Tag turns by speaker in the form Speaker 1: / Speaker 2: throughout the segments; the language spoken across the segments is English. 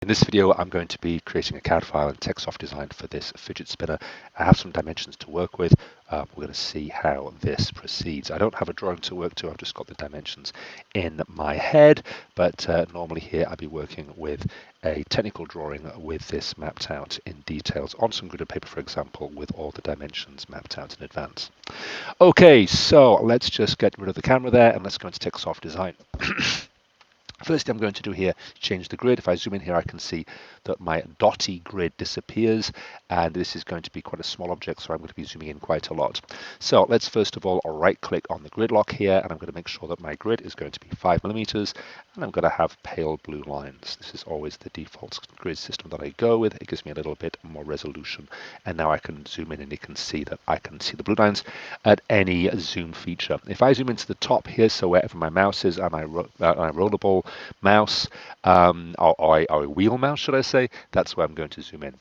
Speaker 1: In this video, I'm going to be creating a CAD file in Techsoft design for this fidget spinner. I have some dimensions to work with. We're going to see how this proceeds. I don't have a drawing to work to, I've just got the dimensions in my head, but normally here I'll be working with a technical drawing with this mapped out in details on some gridded paper, for example, with all the dimensions mapped out in advance. Okay, so let's just get rid of the camera there and let's go into Techsoft design. First thing I'm going to do here is change the grid. If I zoom in here, I can see that my dotty grid disappears, and this is going to be quite a small object, so I'm going to be zooming in quite a lot. So let's first of all right click on the grid lock here, and I'm going to make sure that my grid is going to be 5mm, and I'm going to have pale blue lines. This is always the default grid system that I go with. It gives me a little bit more resolution, and now I can zoom in and you can see that I can see the blue lines at any zoom feature. If I zoom into the top here, so wherever my mouse is, and I rollable mouse, or a wheel mouse, should I say, that's where I'm going to zoom in.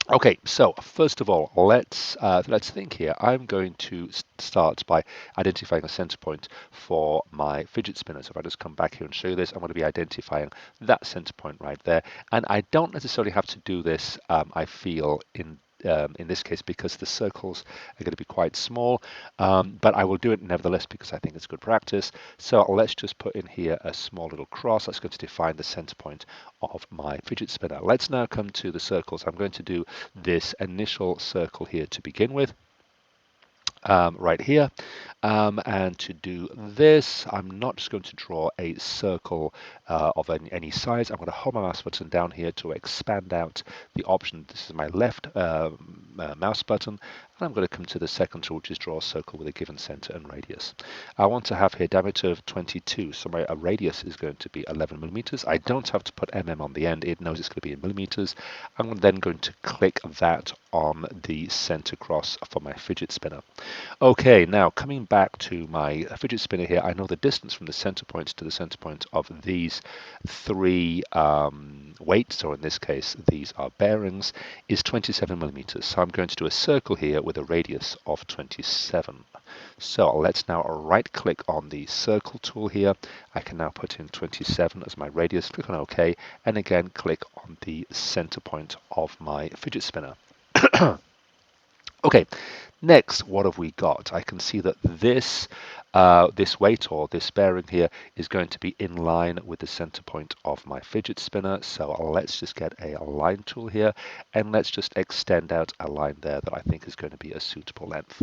Speaker 1: Okay, so first of all, let's think here. I'm going to start by identifying a center point for my fidget spinner. So if I just come back here and show you this, I'm going to be identifying that center point right there. And I don't necessarily have to do this, I feel, in this case, because the circles are going to be quite small, but I will do it nevertheless because I think it's good practice. So let's just put in here a small little cross that's going to define the center point of my fidget spinner. Let's now come to the circles. I'm going to do this initial circle here to begin with. Right here, and to do this, I'm not just going to draw a circle of any size. I'm going to hold my mouse button down here to expand out the option. This is my left mouse button, and I'm going to come to the second tool, which is draw a circle with a given center and radius. I want to have here diameter of 22, so my radius is going to be 11mm. I don't have to put on the end, it knows it's going to be in millimeters. I'm then going to click that on the center cross for my fidget spinner. Okay, now coming back to my fidget spinner here, I know the distance from the center point to the center point of these three weights, or in this case, these are bearings, is 27mm. So I'm going to do a circle here with a radius of 27. So let's now right click on the circle tool here. I can now put in 27 as my radius, click on OK, and again click on the center point of my fidget spinner. Okay, next, what have we got? I can see that this weight, or this bearing here, is going to be in line with the center point of my fidget spinner. So let's just get a line tool here, and let's just extend out a line there that I think is going to be a suitable length.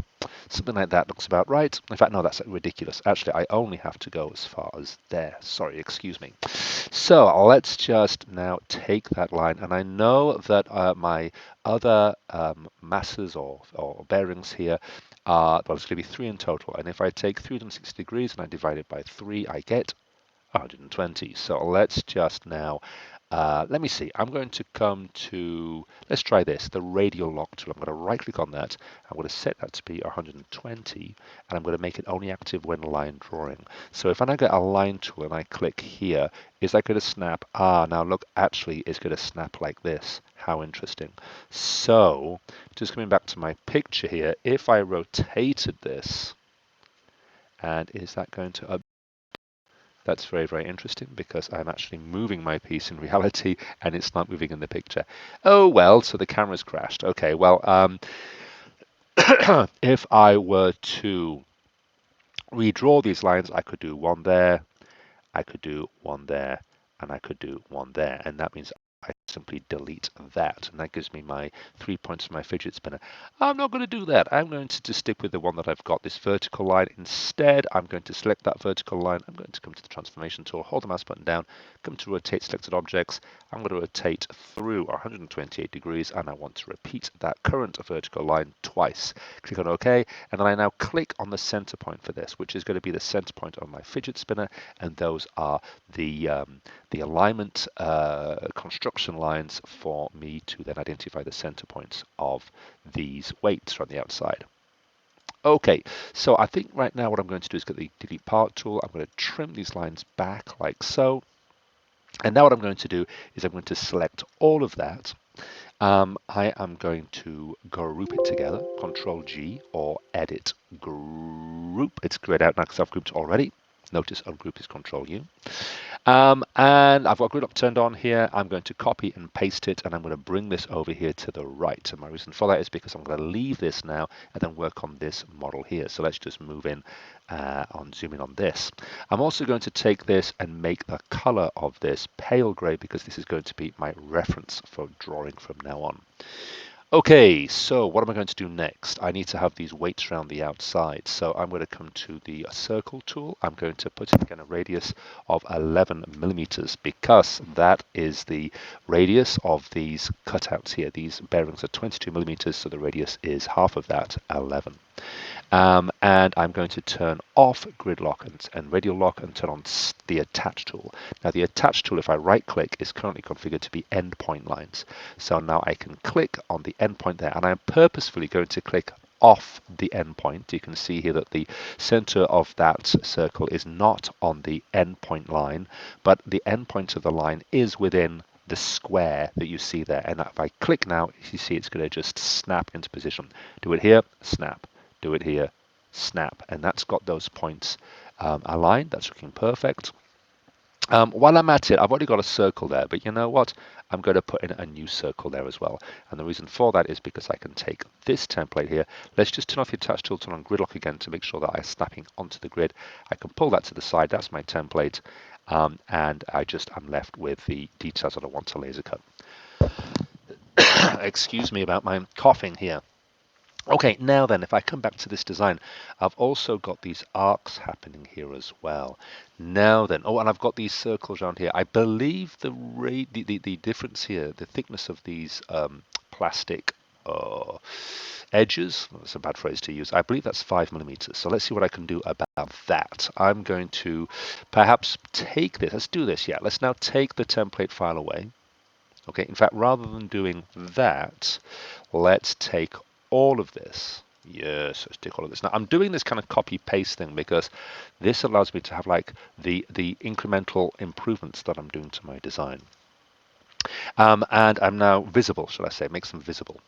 Speaker 1: Something like that looks about right. In fact, no, that's ridiculous. Actually, I only have to go as far as there. Sorry, excuse me. So let's just now take that line, and I know that my other masses or bearings here are, well, it's going to be 3 in total. And if I take 360 degrees and I divide it by 3, I get 120. So let's just now, let me see, I'm going to come to, let's try this, the radial lock tool. I'm going to right click on that. I'm going to set that to be 120, and I'm going to make it only active when line drawing. So if I now get a line tool and I click here, is that going to snap? Now look, actually it's going to snap like this. How interesting. So just coming back to my picture here, if I rotated this, and is that going to That's very, very interesting because I'm actually moving my piece in reality and it's not moving in the picture. Oh, well, so the camera's crashed. Okay, well, if I were to redraw these lines, I could do one there, I could do one there, and I could do one there. And that means I simply delete that. And that gives me my 3 points for my fidget spinner. I'm not going to do that. I'm going to just stick with the one that I've got, this vertical line. Instead, I'm going to select that vertical line. I'm going to come to the transformation tool, hold the mouse button down, come to rotate selected objects. I'm going to rotate through 128 degrees, and I want to repeat that current vertical line twice. Click on OK, and then I now click on the center point for this, which is going to be the center point of my fidget spinner, and those are the alignment construction lines for me to then identify the center points of these weights from the outside. Okay, so I think right now what I'm going to do is get the delete part tool. I'm going to trim these lines back like so. And now what I'm going to do is I'm going to select all of that. I am going to group it together, Control G, or Edit Group. It's grayed out now because I've grouped already. Notice ungroup is Control U. And I've got grid lock turned on here. I'm going to copy and paste it, and I'm going to bring this over here to the right. And my reason for that is because I'm going to leave this now and then work on this model here. So let's just move in zoom in on this. I'm also going to take this and make the color of this pale gray because this is going to be my reference for drawing from now on. Okay, so what am I going to do next? I need to have these weights around the outside. So I'm going to come to the circle tool. I'm going to put in again a radius of 11 millimeters because that is the radius of these cutouts here. These bearings are 22 millimeters, so the radius is half of that, 11. And I'm going to turn off grid lock and radial lock and turn on the attach tool. Now the attach tool, if I right click, is currently configured to be endpoint lines. So now I can click on the endpoint there, and I'm purposefully going to click off the endpoint. You can see here that the center of that circle is not on the endpoint line, but the endpoint of the line is within the square that you see there. And if I click now, you see it's going to just snap into position. Do it here, snap. Do it here, snap. And that's got those points aligned. That's looking perfect. While I'm at it, I've already got a circle there, but you know what? I'm going to put in a new circle there as well. And the reason for that is because I can take this template here. Let's just turn off the attach tool, turn on grid lock again to make sure that I'm snapping onto the grid. I can pull that to the side. That's my template. And I'm left with the details that I want to laser cut. Excuse me about my coughing here. Okay, now then, if I come back to this design, I've also got these arcs happening here as well. Now then, oh, and I've got these circles around here. I believe the difference here, the thickness of these plastic edges, that's a bad phrase to use, I believe that's 5 millimeters. So let's see what I can do about that. I'm going to perhaps take this, let's do this, yeah. Let's now take the template file away. Okay, in fact, rather than doing that, let's take all of this. Yes, let's take all of this. Now, I'm doing this kind of copy-paste thing because this allows me to have like the incremental improvements that I'm doing to my design. And I'm now visible, shall I say, makes them visible.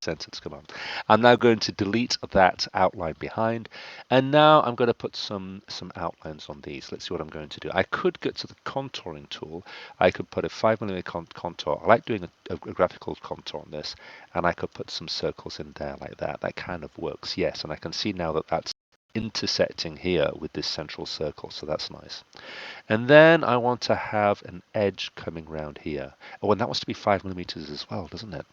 Speaker 1: Sentence, come on. I'm now going to delete that outline behind, and now I'm going to put some outlines on these. Let's see what I'm going to do. I could get to the contouring tool. I could put a 5mm contour. I like doing a graphical contour on this, and I could put some circles in there like that. That kind of works, yes. And I can see now that that's intersecting here with this central circle, so that's nice. And then I want to have an edge coming round here. Oh, and that wants to be 5 millimeters as well, doesn't it?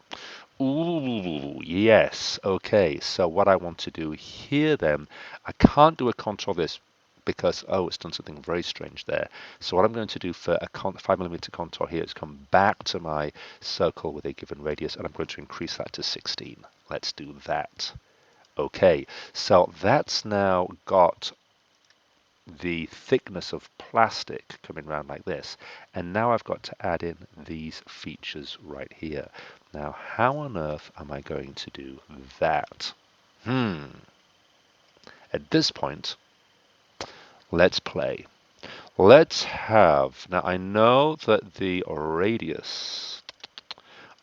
Speaker 1: Ooh, yes. Okay, so what I want to do here then, I can't do a contour this because, oh, it's done something very strange there. So what I'm going to do for a 5mm contour here is come back to my circle with a given radius, and I'm going to increase that to 16. Let's do that. Okay, so that's now got the thickness of plastic coming around like this, and now I've got to add in these features right here. Now, how on earth am I going to do that? At this point, let's play. Let's have, now I know that the radius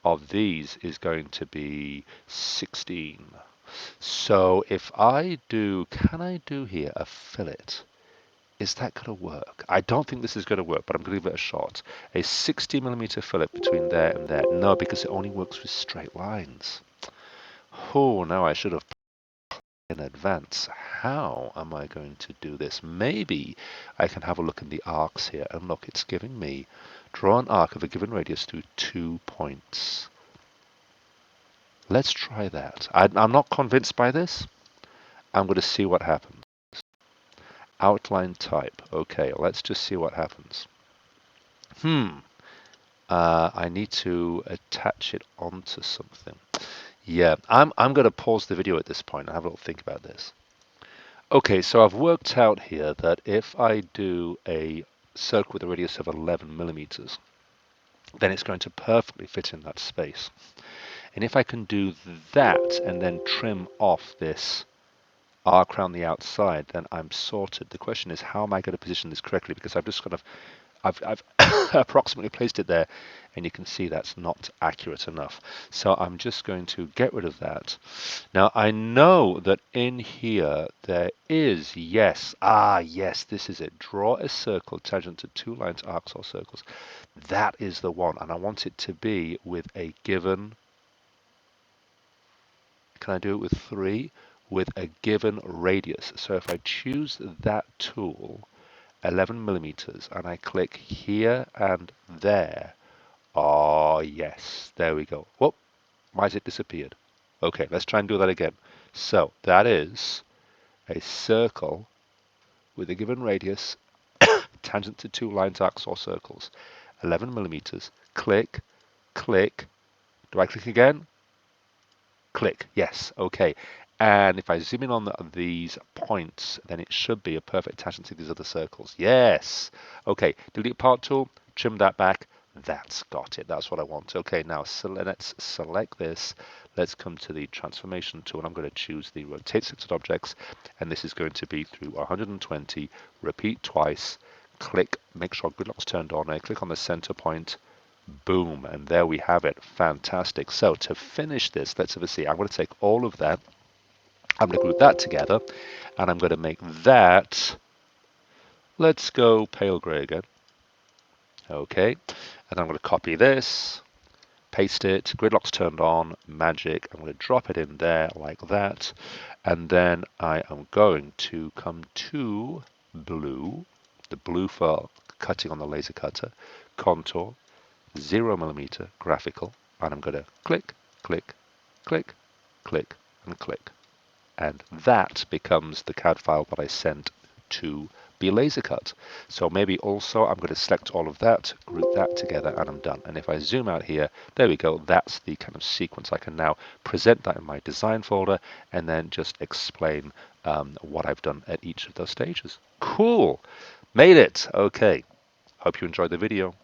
Speaker 1: of these is going to be 16. So if I do, can I do here a fillet? Is that going to work? I don't think this is going to work, but I'm going to give it a shot. A 60mm fillet between there and there. No, because it only works with straight lines. Oh, now I should have in advance. How am I going to do this? Maybe I can have a look in the arcs here, and look, it's giving me draw an arc of a given radius through 2 points. Let's try that. I'm not convinced by this. I'm going to see what happens. Outline type. Okay, let's just see what happens. I need to attach it onto something. Yeah, I'm going to pause the video at this point and have a little think about this. Okay, so I've worked out here that if I do a circle with a radius of 11 millimeters, then it's going to perfectly fit in that space. And if I can do that and then trim off this arc around the outside, then I'm sorted. The question is, how am I going to position this correctly? Because I've just kind of I've approximately placed it there, and you can see that's not accurate enough. So I'm just going to get rid of that. Now I know that in here there is, yes, this is it. Draw a circle tangent to two lines, arcs, or circles. That is the one, and I want it to be with a given, can I do it with 3? With a given radius. So if I choose that tool, 11 millimeters, and I click here and there, oh yes, there we go. Whoop, why has it disappeared? Okay, let's try and do that again. So that is a circle with a given radius, tangent to two lines, arcs, or circles. 11 millimeters. Click, click. Do I click again? Click. Yes. Okay. And if I zoom in on these points, then it should be a perfect tangent to these other circles. Yes. Okay. Delete part tool. Trim that back. That's got it. That's what I want. Okay. Now let's select this. Let's come to the transformation tool. I'm going to choose the rotate selected objects, and this is going to be through 120. Repeat twice. Click. Make sure gridlock's turned on. I click on the center point. Boom, and there we have it. Fantastic. So to finish this, let's have a see. I'm going to take all of that, I'm going to group that together, and I'm going to make that, let's go pale gray again. Okay, and I'm going to copy this, paste it, gridlock's turned on, magic. I'm going to drop it in there like that, and then I am going to come to blue, the blue for cutting on the laser cutter, contour, 0 millimeter graphical, and I'm going to click, click, click, click, and click. And that becomes the CAD file that I sent to be laser cut. So maybe also I'm going to select all of that, group that together, and I'm done. And if I zoom out here, there we go. That's the kind of sequence. I can now present that in my design folder and then just explain what I've done at each of those stages. Cool. Made it. Okay. Hope you enjoyed the video.